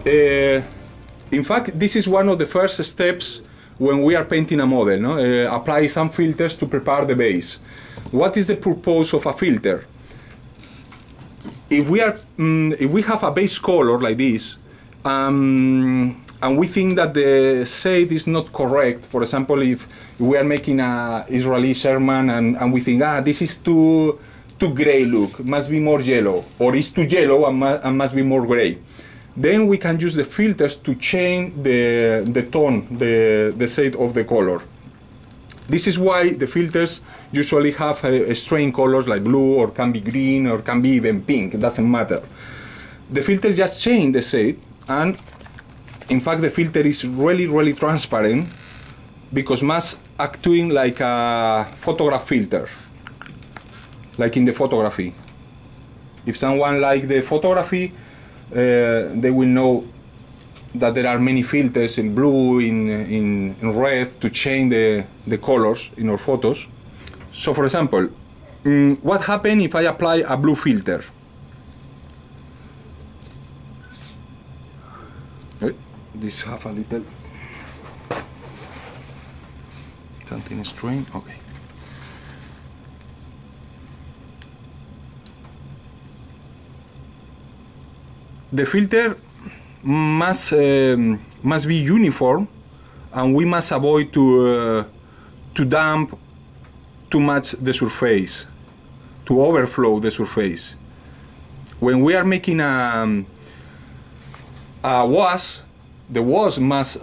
In fact, this is one of the first steps when we are painting a model. No? Apply some filters to prepare the base. What is the purpose of a filter? If we have a base color like this, and we think that the shade is not correct, for example, if we are making a Israeli Sherman and we think, this is too gray look, must be more yellow, or it's too yellow and must be more gray, then we can use the filters to change the tone, the shade of the color. This is why the filters usually have a strange colors like blue, or can be green, or can be even pink. It doesn't matter. The filter just change the shade, and in fact the filter is really transparent because must acting like a photograph filter, like in the photography. If someone like the photography, they will know that there are many filters in blue, in red, to change the colors in our photos. So for example, what happens if I apply a blue filter? This have a little something strange. Okay. The filter must be uniform, and we must avoid to damp too much the surface, to overflow the surface. When we are making a wash, the wash must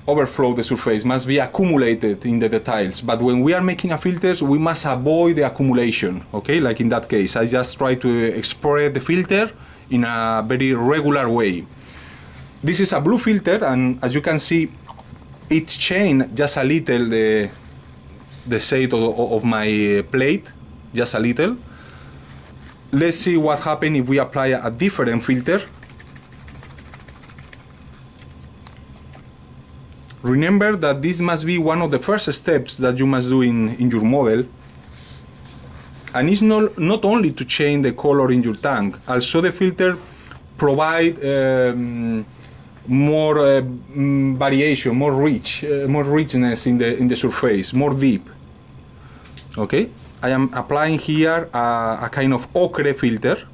overflow the surface, must be accumulated in the details. But when we are making a filters, we must avoid the accumulation. Okay, like in that case, I just try to spread the filter in a very regular way. This is a blue filter, and as you can see, it changed just a little the shade of my plate, just a little. Let's see what happens if we apply a different filter. Remember that this must be one of the first steps that you must do in your model. And it's not only to change the color in your tank, also the filter provide more variation, more richness in the surface, more deep. Okay, I am applying here a kind of ochre filter.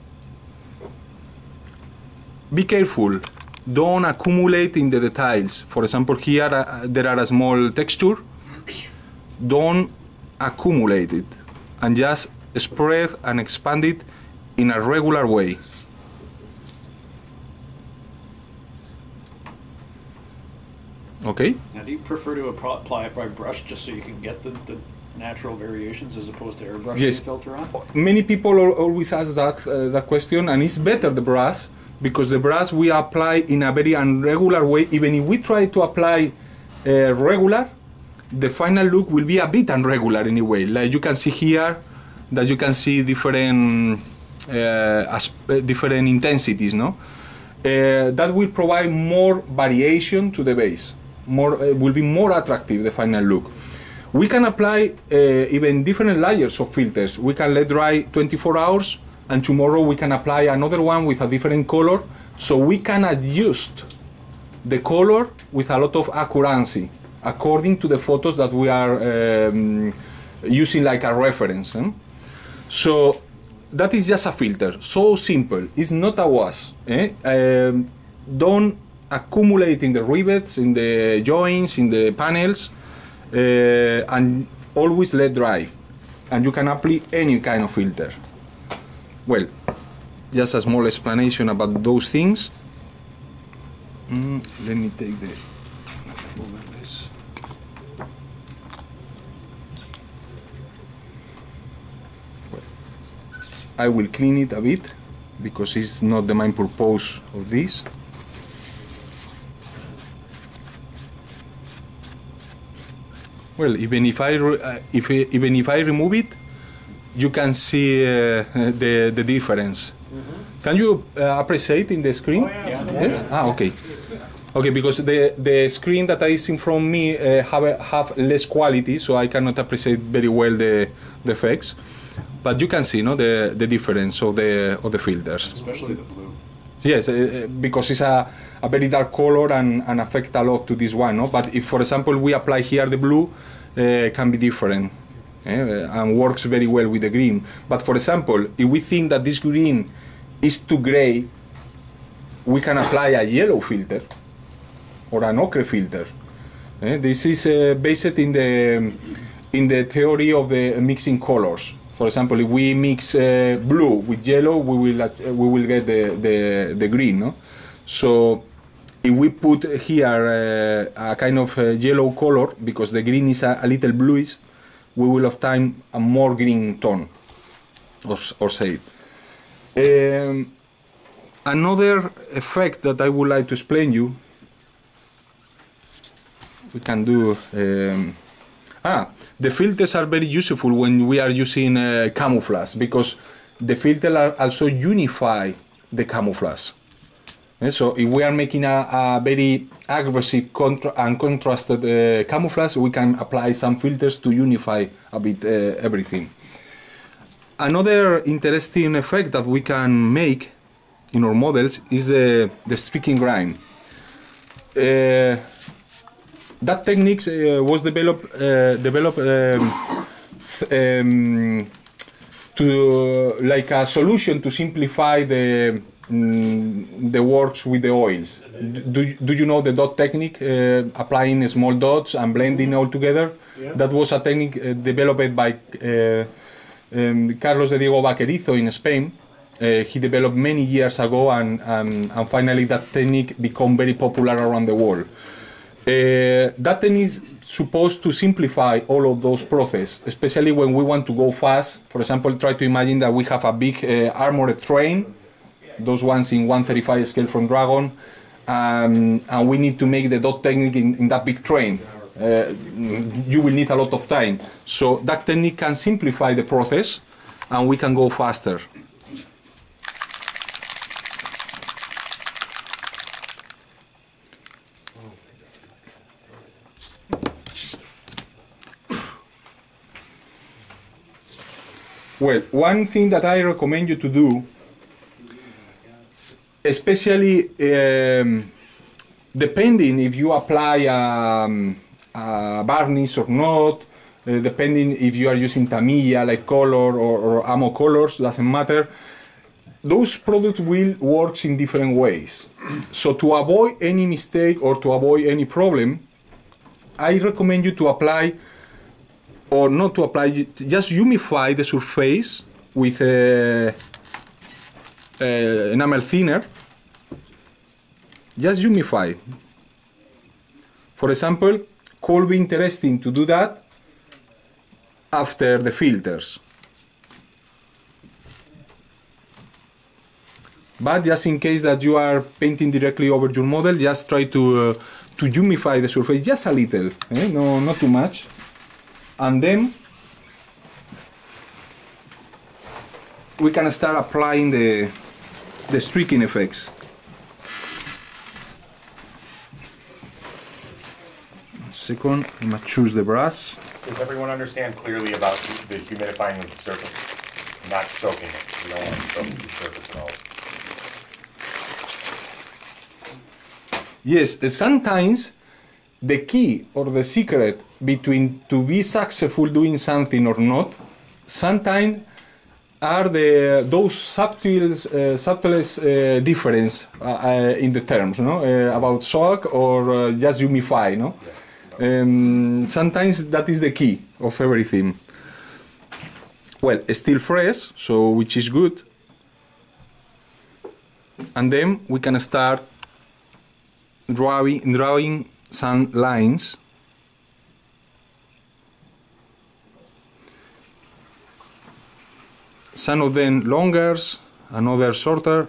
Be careful, don't accumulate in the details. For example, here there are a small texture. Don't accumulate it, and just spread and expand it in a regular way. Okay. Now, do you prefer to apply it by brush just so you can get the natural variations as opposed to airbrushing the filter on? Many people always ask that question, and it's better the brush, because the brush we apply in a very irregular way. Even if we try to apply regular, the final look will be a bit irregular anyway. Like you can see here, that you can see different different intensities, no? That will provide more variation to the base. Will be more attractive, the final look. We can apply even different layers of filters. We can let dry 24 hours, and tomorrow we can apply another one with a different color, so we can adjust the color with a lot of accuracy according to the photos that we are using like a reference. So that is just a filter, so simple. It's not a wash. Don't accumulate in the rivets, in the joints, in the panels, and always let dry. And you can apply any kind of filter. Well, just a small explanation about those things. Let me take the overlays. Well, I will clean it a bit because it's not the main purpose of this. Well, even if I remove it, you can see the difference. Mm-hmm. Can you appreciate in the screen? Oh, yeah. Yes? Ah, okay. Okay, because the screen that is in front of me have less quality, so I cannot appreciate very well the effects. But you can see, no, the difference of the filters. Especially the blue. Yes, because it's a very dark color and affect a lot to this one. No? But if, for example, we apply here the blue, can be different and works very well with the green. But for example, if we think that this green is too gray, we can apply a yellow filter or an ochre filter. This is based in the theory of the mixing colors. For example, if we mix blue with yellow, we will get the green. No? So if we put here a kind of yellow color, because the green is a little bluish, we will obtain a more green tone or shade. Another effect that I would like to explain you, we can do. The filters are very useful when we are using camouflage, because the filter also unify the camouflage. So if we are making a very aggressive and contrasted camouflage, we can apply some filters to unify a bit everything. Another interesting effect that we can make in our models is the streaking grime. That technique was developed to like a solution to simplify the works with the oils. Do you know the dot technique, applying small dots and blending all together? Yeah. That was a technique developed by Carlos de Diego Vaquerizo in Spain. He developed many years ago, and finally that technique became very popular around the world. That technique is supposed to simplify all of those processes, especially when we want to go fast. For example, try to imagine that we have a big armored train, those ones in 1/35 scale from Dragon, and we need to make the dot technique in that big train. You will need a lot of time. So that technique can simplify the process, and we can go faster. Well, one thing that I recommend you to do, especially depending if you apply a varnish or not, depending if you are using Tamiya, Life Color, or Ammo Colors, doesn't matter. Those products will work in different ways. So to avoid any mistake or to avoid any problem, I recommend you to apply, or not to apply, just humidify the surface with enamel thinner. Just humidify. For example, could be interesting to do that after the filters. But just in case that you are painting directly over your model, just try to humidify the surface just a little, no, not too much. And then we can start applying the streaking effects. One second, I'm gonna choose the brush. Does everyone understand clearly about the humidifying of the surface? Not soaking it. You don't want to soak the surface at all. Yes, sometimes the key or the secret between to be successful doing something or not, sometimes are those subtlest difference in the terms, about soak or just humidify, no? Sometimes that is the key of everything. Well, it's still fresh, so which is good, and then we can start drawing some lines. Some of them longer, another shorter.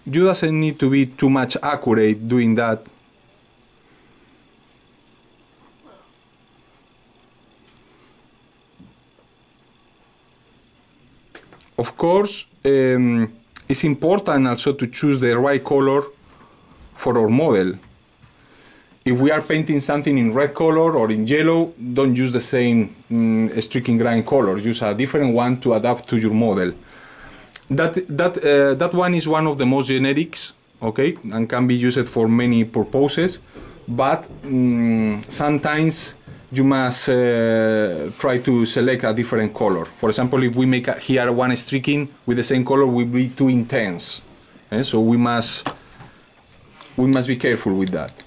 You doesn't need to be too much accurate doing that. Of course, it's important also to choose the right color for our model. If we are painting something in red color or in yellow, don't use the same streaking grime color. Use a different one to adapt to your model. That one is one of the most generics, okay, and can be used for many purposes. But sometimes you must try to select a different color. For example, if we make here one streaking with the same color, will be too intense. So we must be careful with that.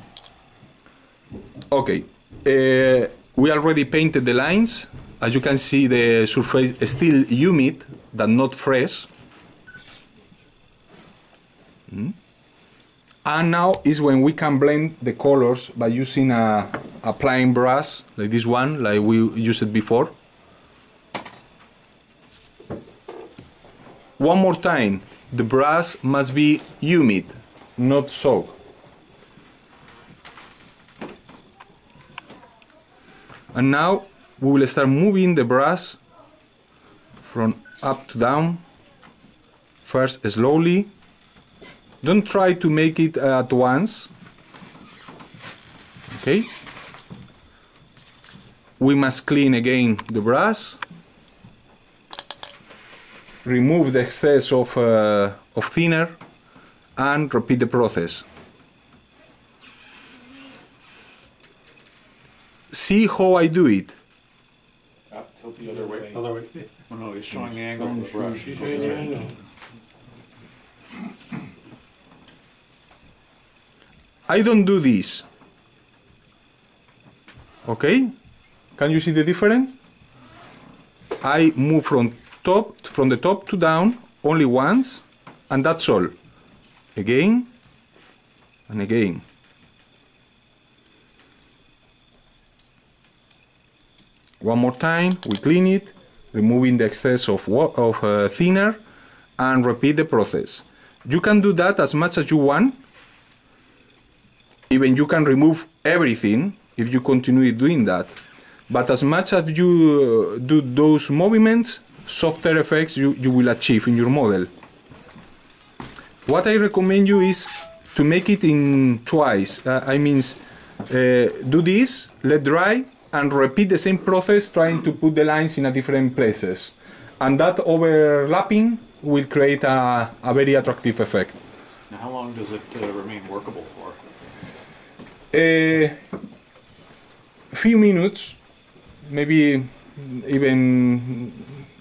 Okay, we already painted the lines. As you can see, the surface is still humid, but not fresh. And now is when we can blend the colors by using a plain brush, like this one, like we used before. One more time, the brush must be humid, not soaked. And now we will start moving the brush from up to down, first slowly. Don't try to make it at once. Okay. We must clean again the brush. Remove the excess of thinner and repeat the process. See how I do it. Tilt the other way. Other way. Oh no, he's showing the angle of the brush. She's showing the angle. I don't do this. Okay? Can you see the difference? I move from the top to down only once, and that's all. Again and again. One more time, we clean it, removing the excess of thinner, and repeat the process. You can do that as much as you want. Even you can remove everything if you continue doing that. But as much as you do those movements, softer effects you will achieve in your model. What I recommend you is to make it in twice. Do this, let dry, and repeat the same process, trying to put the lines in a different places. And that overlapping will create a very attractive effect. Now, how long does it remain workable for? Few minutes, maybe even,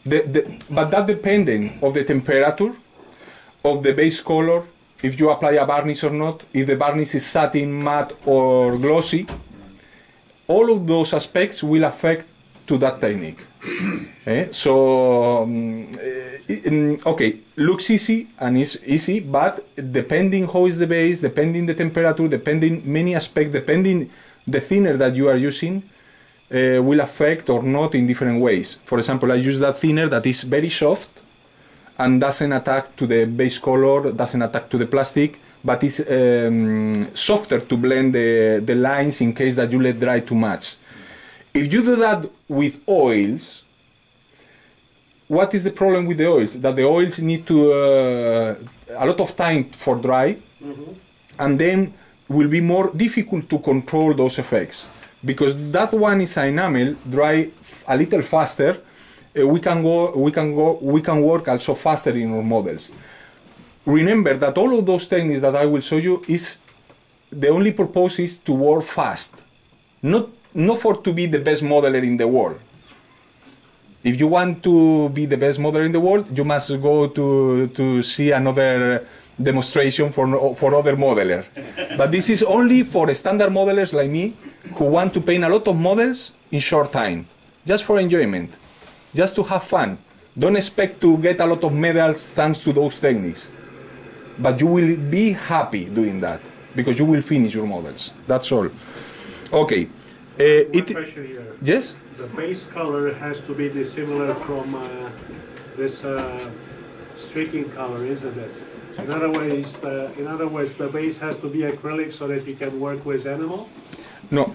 but that depending of the temperature, of the base color, if you apply a varnish or not, if the varnish is satin, matte or glossy. All of those aspects will affect to that technique. Okay, looks easy and is easy, but depending how is the base, depending the temperature, depending many aspects, depending the thinner that you are using, will affect or not in different ways. For example, I use that thinner that is very soft and doesn't attack to the base color, doesn't attack to the plastic, but it's softer to blend the lines in case that you let dry too much. If you do that with oils, what is the problem with the oils? That the oils need to a lot of time for dry, and then will be more difficult to control those effects. Because that one is enamel, dry a little faster, we can work also faster in our models. Remember that all of those techniques that I will show you is the only purpose is to work fast, not for to be the best modeler in the world. If you want to be the best modeler in the world, you must go to see another demonstration for other modeler. But this is only for standard modelers like me who want to paint a lot of models in short time, just for enjoyment, just to have fun. Don't expect to get a lot of medals thanks to those techniques. But you will be happy doing that because you will finish your models. That's all. Okay. One question here. Yes? The base color has to be dissimilar from this streaking color, isn't it? In other words, the base has to be acrylic so that you can work with enamel? No,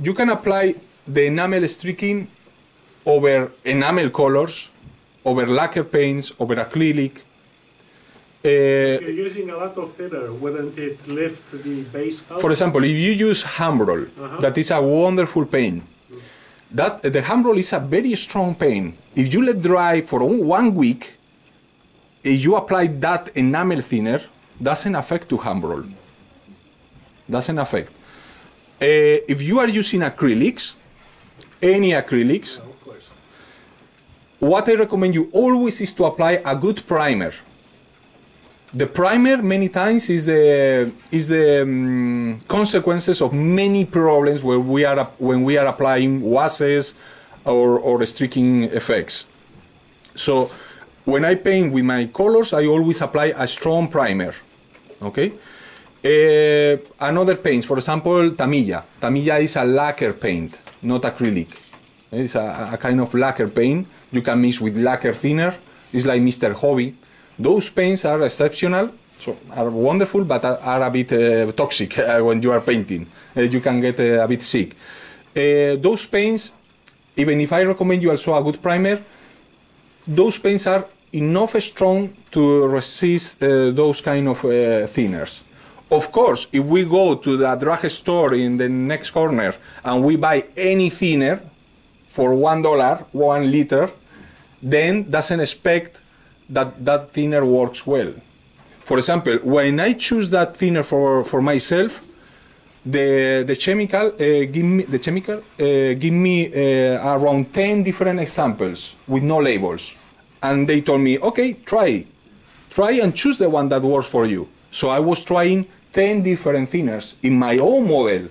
you can apply the enamel streaking over enamel colors, over lacquer paints, over acrylic. If you're using a lot of thinner, wouldn't it lift the base color? For example, if you use Hamroll, that is a wonderful paint. The Hamroll is a very strong paint. If you let dry for 1 week, if you apply that enamel thinner, doesn't affect to hand roll. Doesn't affect. If you are using acrylics, any acrylics, what I recommend you always is to apply a good primer. The primer many times is the consequences of many problems when we are applying washes or streaking effects. So when I paint with my colors, I always apply a strong primer. Okay. Another paints, for example, Tamiya. Tamiya is a lacquer paint, not acrylic. It's a kind of lacquer paint. You can mix with lacquer thinner. It's like Mr. Hobby. Those paints are exceptional, so are wonderful, but are a bit toxic when you are painting. You can get a bit sick. Those paints, even if I recommend you also a good primer, those paints are enough strong to resist those kind of thinners. Of course, if we go to the drugstore in the next corner and we buy any thinner for $1, 1 liter, then doesn't expect that thinner works well. For example, when I choose that thinner for myself, the chemical give me around 10 different examples with no labels, and they told me, okay, try and choose the one that works for you. So I was trying 10 different thinners in my own model,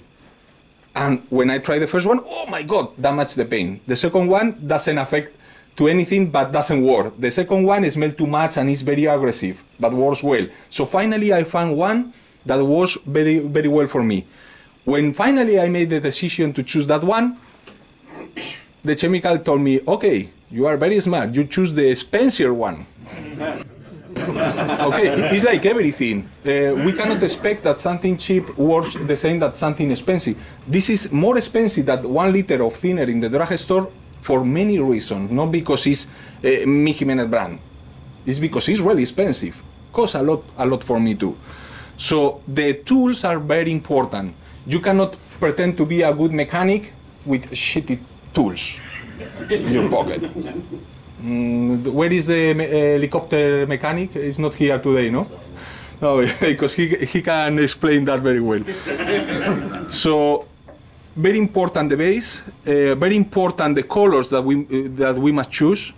and when I tried the first one, oh my god, that matched the paint. The second one doesn't affect to anything but doesn't work. The second one smells too much and is very aggressive, but works well. So finally I found one that works very, very well for me. When finally I made the decision to choose that one, the chemical told me, okay, you are very smart, you choose the expensive one. Okay, it's like everything. We cannot expect that something cheap works the same that something expensive. This is more expensive than 1 liter of thinner in the drugstore for many reasons, not because it's Mig Jimenez brand. It's because it's really expensive. Costs a lot for me too. So the tools are very important. You cannot pretend to be a good mechanic with shitty tools in your pocket. Where is the helicopter mechanic? He's not here today, no? No, because he can explain that very well. So very important the base, very important the colors that we must choose,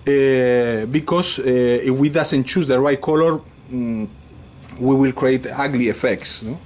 because if we doesn't choose the right color, we will create ugly effects. No?